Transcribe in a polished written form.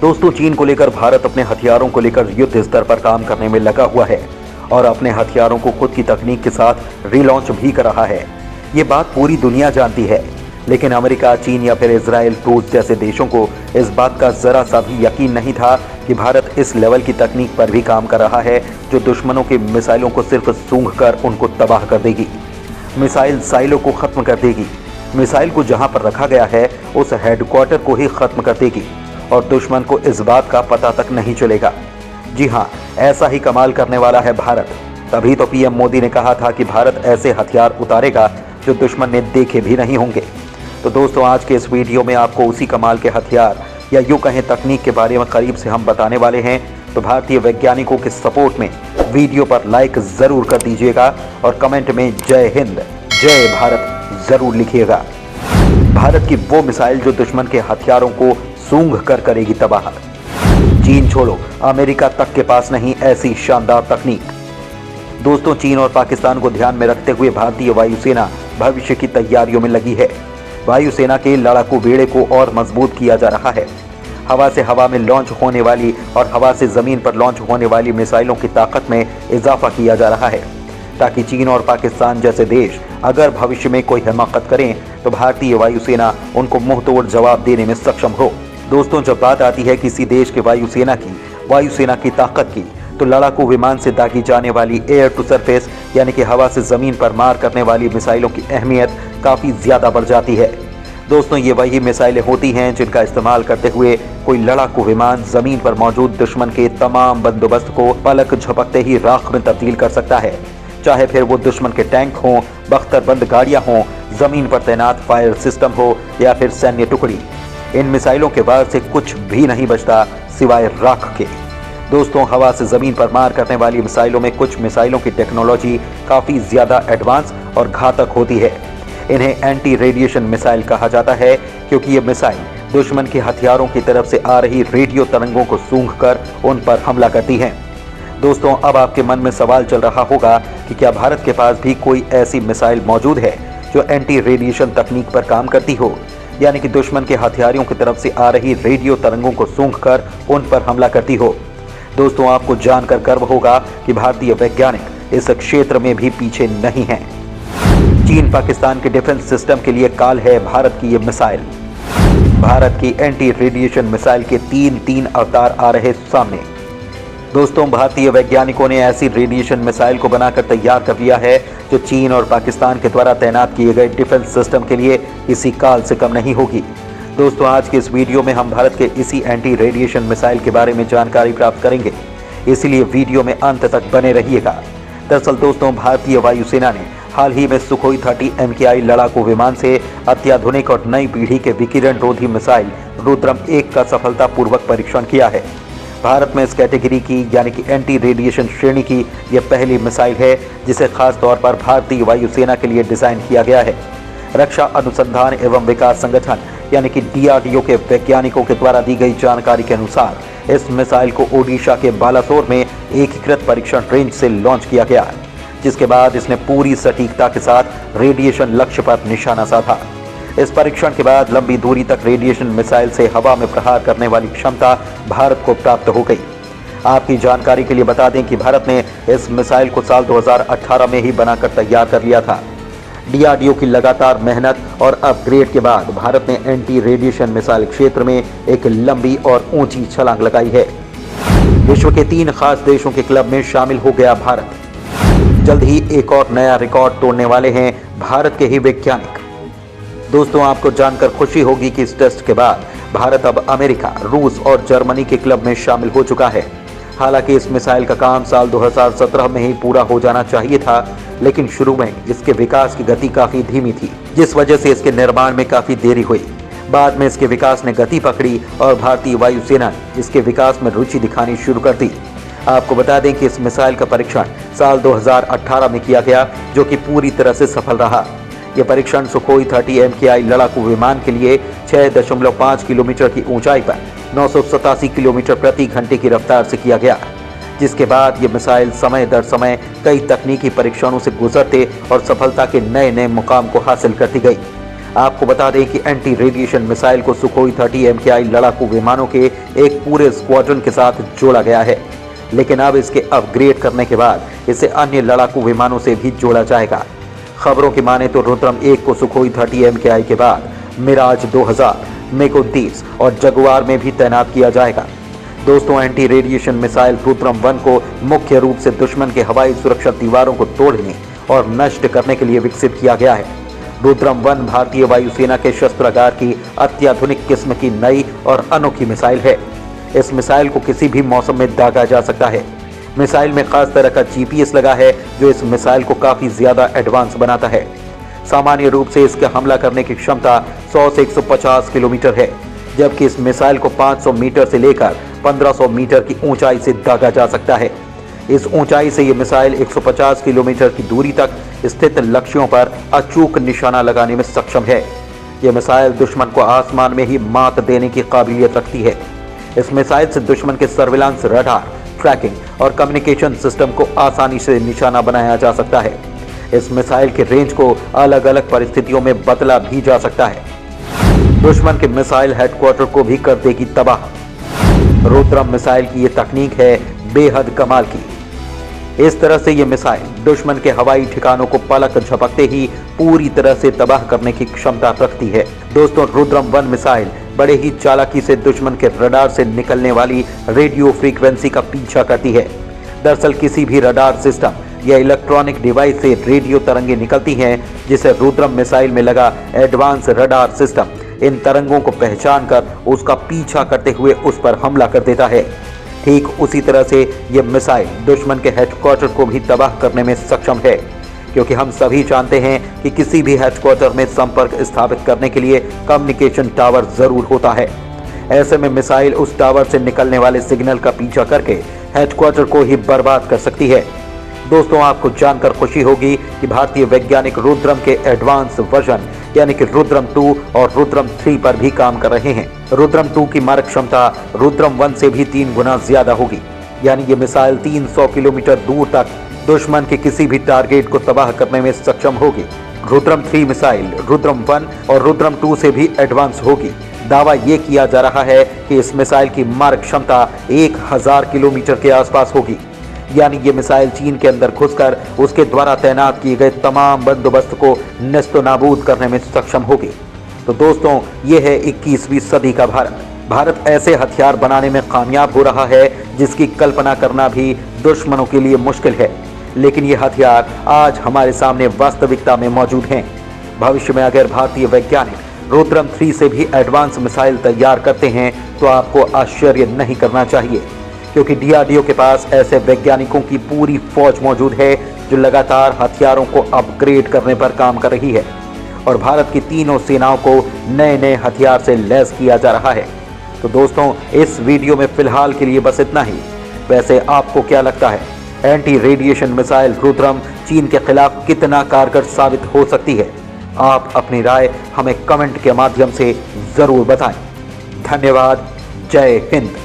दोस्तों, चीन को लेकर भारत अपने हथियारों को लेकर युद्ध स्तर पर काम करने में लगा हुआ है और अपने हथियारों को खुद की तकनीक के साथ रिलॉन्च भी कर रहा है। ये बात पूरी दुनिया जानती है, लेकिन अमेरिका, चीन या फिर इजराइल, रूस जैसे देशों को इस बात का जरा सा भी यकीन नहीं था कि भारत इस लेवल की तकनीक पर भी काम कर रहा है जो दुश्मनों के मिसाइलों को सिर्फ सूंघकर उनको तबाह कर देगी, मिसाइल साइलों को खत्म कर देगी, मिसाइल को जहां पर रखा गया है उस हेडक्वार्टर को ही खत्म कर देगी और दुश्मन को इस बात का पता तक नहीं चलेगा। जी हाँ, ऐसा ही कमाल करने वाला है भारत। तभी तो पीएम मोदी ने कहा था कि भारत ऐसे हथियार उतारेगा जो दुश्मन ने देखे भी नहीं होंगे। तो दोस्तों, आज के इस वीडियो में आपको उसी कमाल के हथियार या यूं कहें तकनीक के बारे में करीब से हम बताने वाले हैं। तो भारतीय वैज्ञानिकों के सपोर्ट में वीडियो पर लाइक जरूर कर दीजिएगा और कमेंट में जय हिंद, जय भारत जरूर लिखिएगा। भारत की वो मिसाइल जो दुश्मन के हथियारों को सूंघ कर करेगी तबाह। चीन छोड़ो, अमेरिका तक के पास नहीं ऐसी शानदार तकनीक। दोस्तों, चीन और पाकिस्तान को ध्यान में रखते हुए भारतीय वायुसेना भविष्य की तैयारियों में लगी है। वायुसेना के लड़ाकू बेड़े को और मजबूत किया जा रहा है। हवा से हवा में लॉन्च होने वाली और हवा से जमीन पर लॉन्च होने वाली मिसाइलों की ताकत में इजाफा किया जा रहा है, ताकि चीन और पाकिस्तान जैसे देश अगर भविष्य में कोई हिमाकत करें तो भारतीय वायुसेना उनको मुंहतोड़ जवाब देने में सक्षम हो। दोस्तों, जब बात आती है किसी देश के वायुसेना की ताकत की, तो लड़ाकू विमान से दागी जाने वाली एयर टू सरफेस यानी कि हवा से जमीन पर मार करने वाली मिसाइलों की अहमियत काफी ज्यादा बढ़ जाती है। दोस्तों, ये वही मिसाइलें होती हैं जिनका इस्तेमाल करते हुए कोई लड़ाकू विमान जमीन पर मौजूद दुश्मन के तमाम बंदोबस्त को पलक झपकते ही राख में तब्दील कर सकता है, चाहे फिर वो दुश्मन के टैंक हों, बख्तरबंद गाड़ियां हों, जमीन पर तैनात फायर सिस्टम हो या फिर सैन्य टुकड़ी। इन मिसाइलों के वार से कुछ भी नहीं बचता सिवाय राख के। दोस्तों, हवा से जमीन पर मार करने वाली मिसाइलों में कुछ मिसाइलों की टेक्नोलॉजी काफी ज्यादा एडवांस और घातक होती है। इन्हें एंटी रेडिएशन मिसाइल कहा जाता है, क्योंकि ये मिसाइल दुश्मन के हथियारों की तरफ से आ रही रेडियो तरंगों को सूंघकर उन पर हमला करती हैं। दोस्तों, अब आपके मन में सवाल चल रहा होगा कि क्या भारत के पास भी कोई ऐसी मिसाइल मौजूद है जो एंटी रेडिएशन तकनीक पर काम करती हो, यानी कि दुश्मन के हथियारों की तरफ से आ रही रेडियो तरंगों को सूंघकर उन पर हमला करती हो। दोस्तों, आपको जानकर गर्व होगा कि भारतीय वैज्ञानिक इस क्षेत्र में भी पीछे नहीं हैं। चीन पाकिस्तान के डिफेंस सिस्टम के लिए काल है भारत की ये मिसाइल। भारत की एंटी रेडिएशन मिसाइल के तीन अवतार आ रहे सामने। दोस्तों, भारतीय वैज्ञानिकों ने ऐसी रेडिएशन मिसाइल को बनाकर तैयार कर लिया है जो चीन और पाकिस्तान के द्वारा तैनात किए गए डिफेंस सिस्टम के लिए इसी काल से कम नहीं होगी। दोस्तों, आज के इस वीडियो में हम भारत के इसी एंटी रेडिएशन मिसाइल के बारे में जानकारी प्राप्त करेंगे, इसलिए वीडियो में अंत तक बने रहिएगा। दरअसल दोस्तों, भारतीय वायुसेना ने हाल ही में सुखोई 30 MKI लड़ाकू विमान से अत्याधुनिक और नई पीढ़ी के विकिरण रोधी मिसाइल रुद्रम 1 का सफलतापूर्वक परीक्षण किया है। भारत में इस कैटेगरी की यानी कि एंटी रेडिएशन श्रेणी की यह पहली मिसाइल है जिसे खास तौर पर भारतीय वायुसेना के लिए डिजाइन किया गया है। रक्षा अनुसंधान एवं विकास संगठन यानी कि DRDO के वैज्ञानिकों के द्वारा दी गई जानकारी के अनुसार इस मिसाइल को ओडिशा के बालासोर में एकीकृत परीक्षण रेंज से लॉन्च किया गया, जिसके बाद इसने पूरी सटीकता के साथ रेडिएशन लक्ष्य पर निशाना साधा। इस परीक्षण के बाद लंबी दूरी तक रेडिएशन मिसाइल से हवा में प्रहार करने वाली क्षमता भारत को प्राप्त हो गई। आपकी जानकारी के लिए बता दें कि भारत ने इस मिसाइल को साल 2018 में ही बनाकर तैयार कर लिया था। DRDO की लगातार मेहनत और अपग्रेड के बाद भारत ने एंटी रेडिएशन मिसाइल क्षेत्र में एक लंबी और ऊंची छलांग लगाई है। विश्व के 3 खास देशों के क्लब में शामिल हो गया भारत। जल्द ही एक और नया रिकॉर्ड तोड़ने वाले हैं भारत के ही वैज्ञानिक। दोस्तों, आपको जानकर खुशी होगी कि इस टेस्ट के बाद भारत अब अमेरिका, रूस और जर्मनी के क्लब में शामिल हो चुका है। हालांकि इस मिसाइल का काम साल 2017 में ही पूरा हो जाना चाहिए था, लेकिन शुरू में इसके विकास की गति काफी धीमी थी, जिस वजह से इसके निर्माण में काफी देरी हुई। बाद में इसके विकास ने गति पकड़ी और भारतीय वायुसेना ने इसके विकास में रुचि दिखानी शुरू कर दी। आपको बता दें कि इस मिसाइल का परीक्षण साल 2018 में किया गया, जो कि पूरी तरह से सफल रहा। यह परीक्षण सुखोई 30 MKI लड़ाकू विमान के लिए 6.5 किलोमीटर की ऊंचाई पर 987 किलोमीटर प्रति घंटे की रफ्तार से किया गया, जिसके बाद ये मिसाइल समय दर समय कई तकनीकी परीक्षणों से गुजरते और सफलता के नए नए मुकाम को हासिल करती गई। आपको बता दें कि एंटी रेडिएशन मिसाइल को सुखोई 30 MKI लड़ाकू विमानों के एक पूरे स्क्वाड्रन के साथ जोड़ा गया है, लेकिन अब इसके अपग्रेड करने के बाद इसे अन्य लड़ाकू विमानों से भी जोड़ा जाएगा। खबरों की माने तो रुद्रम 1 को सुखोई 30 MKI के बाद मिराज 2000, MiG-29 और जगुआर में भी तैनात किया जाएगा। दोस्तों, एंटी रेडिएशन मिसाइल रुद्रम 1 को मुख्य रूप से दुश्मन के हवाई सुरक्षा दीवारों को तोड़ने और नष्ट करने के लिए विकसित किया गया है। रुद्रम 1 भारतीय वायुसेना के शस्त्रागार की अत्याधुनिक किस्म की नई और अनोखी मिसाइल है। इस मिसाइल को किसी भी मौसम में दागा जा सकता है। मिसाइल में खास तरह का GPS लगा है, जो इस मिसाइल को काफी ज्यादा एडवांस बनाता है। सामान्य रूप से इसका हमला करने की क्षमता 100 से 150 किलोमीटर है, जबकि इस मिसाइल को 500 मीटर से लेकर 1500 मीटर की ऊंचाई से दागा जा सकता है। इस ऊंचाई से ये मिसाइल 150 किलोमीटर की दूरी तक स्थित लक्ष्यों पर अचूक निशाना लगाने में सक्षम है। यह मिसाइल दुश्मन को आसमान में ही मात देने की काबिलियत रखती है। इस मिसाइल से दुश्मन के सर्विलांस, रडार, ट्रैकिंग और कम्युनिकेशन सिस्टम को आसानी से निशाना बनाया जा सकता है। इस मिसाइल के रेंज को अलग अलग परिस्थितियों में बदला भी जा सकता है। दुश्मन के मिसाइल हेडक्वार्टर को भी कर देगी तबाह। रुद्रम मिसाइल की यह तकनीक है बेहद कमाल की। इस तरह से यह मिसाइल दुश्मन के हवाई ठिकानों को पलक झपकते ही पूरी तरह से तबाह करने की क्षमता रखती है। दोस्तों, रुद्रम 1 मिसाइल बड़े ही चालाकी से दुश्मन के रडार से निकलने वाली रेडियो फ्रीक्वेंसी का पीछा करती है। दरअसल किसी भी रडार सिस्टम या इलेक्ट्रॉनिक डिवाइस से रेडियो तरंगें निकलती हैं, जिसे रुद्रम मिसाइल में लगा एडवांस रडार सिस्टम इन तरंगों को पहचान कर उसका पीछा करते हुए उस पर हमला कर देता है। ठीक उसी तरह से यह मिसाइल दुश्मन के हेडक्वार्टर को भी तबाह करने में सक्षम है, क्योंकि हम सभी जानते हैं कि किसी भी हेडक्वार्टर में संपर्क स्थापित करने के लिए कम्युनिकेशन टावर जरूर होता है। ऐसे में मिसाइल उस टावर से निकलने वाले सिग्नल का पीछा करके हेडक्वार्टर को ही बर्बाद कर सकती है। दोस्तों, आपको जानकर खुशी होगी कि भारतीय वैज्ञानिक रुद्रम के एडवांस वर्जन यानी कि रुद्रम 2 और रुद्रम 3 पर भी काम कर रहे हैं। रुद्रम 2 की मारक क्षमता रुद्रम 1 से भी 3 गुना ज्यादा होगी, यानी ये मिसाइल 300 किलोमीटर दूर तक दुश्मन के किसी भी टारगेट को तबाह करने में सक्षम होगी। रुद्रम 3 मिसाइल रुद्रम 1 और रुद्रम 2 से भी एडवांस होगी। दावा ये किया जा रहा है कि इस मिसाइल की मारक क्षमता 1000 किलोमीटर के आसपास होगी, यानी ये मिसाइल चीन के अंदर घुसकर उसके द्वारा तैनात किए गए तमाम बंदोबस्त को नेस्तो नाबूद करने में सक्षम होगी। तो दोस्तों, ये है 21वीं सदी का भारत। भारत ऐसे हथियार बनाने में कामयाब हो रहा है जिसकी कल्पना करना भी दुश्मनों के लिए मुश्किल है, लेकिन ये हथियार आज हमारे सामने वास्तविकता में मौजूद हैं। भविष्य में अगर भारतीय वैज्ञानिक रुद्रम 3 से भी एडवांस मिसाइल तैयार करते हैं तो आपको आश्चर्य नहीं करना चाहिए, क्योंकि DRDO के पास ऐसे वैज्ञानिकों की पूरी फौज मौजूद है जो लगातार हथियारों को अपग्रेड करने पर काम कर रही है और भारत की तीनों सेनाओं को नए नए हथियार से लैस किया जा रहा है। तो दोस्तों, इस वीडियो में फिलहाल के लिए बस इतना ही। वैसे आपको क्या लगता है, एंटी रेडिएशन मिसाइल रुद्रम चीन के खिलाफ कितना कारगर साबित हो सकती है? आप अपनी राय हमें कमेंट के माध्यम से जरूर बताएं। धन्यवाद। जय हिंद।